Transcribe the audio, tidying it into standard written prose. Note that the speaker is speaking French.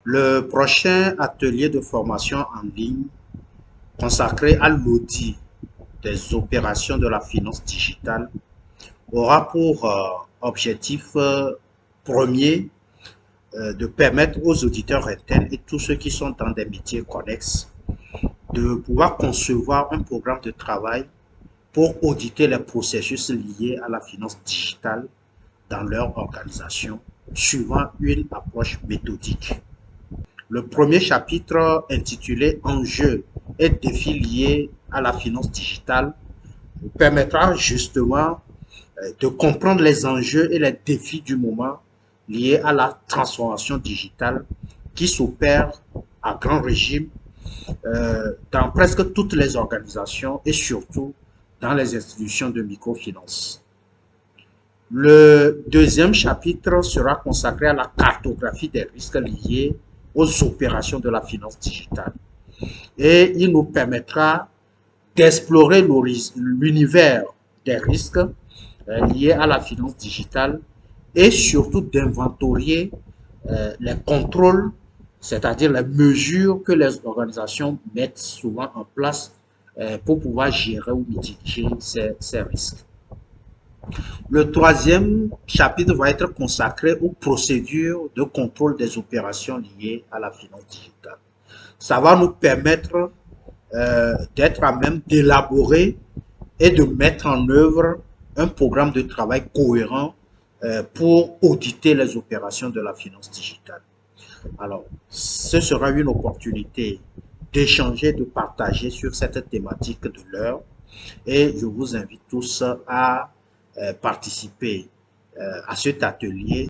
Le prochain atelier de formation en ligne consacré à l'audit des opérations de la finance digitale aura pour objectif premier de permettre aux auditeurs internes et tous ceux qui sont dans des métiers connexes de pouvoir concevoir un programme de travail pour auditer les processus liés à la finance digitale dans leur organisation, suivant une approche méthodique. Le premier chapitre intitulé Enjeux et défis liés à la finance digitale vous permettra justement de comprendre les enjeux et les défis du moment liés à la transformation digitale qui s'opère à grand régime dans presque toutes les organisations et surtout dans les institutions de microfinance. Le deuxième chapitre sera consacré à la cartographie des risques liés aux opérations de la finance digitale. Et il nous permettra d'explorer l'univers des risques liés à la finance digitale et surtout d'inventorier les contrôles, c'est-à-dire les mesures que les organisations mettent souvent en place pour pouvoir gérer ou mitiger ces risques. Le troisième chapitre va être consacré aux procédures de contrôle des opérations liées à la finance digitale. Ça va nous permettre d'être à même d'élaborer et de mettre en œuvre un programme de travail cohérent pour auditer les opérations de la finance digitale. Alors, ce sera une opportunité d'échanger, de partager sur cette thématique de l'heure et je vous invite tous à participer à cet atelier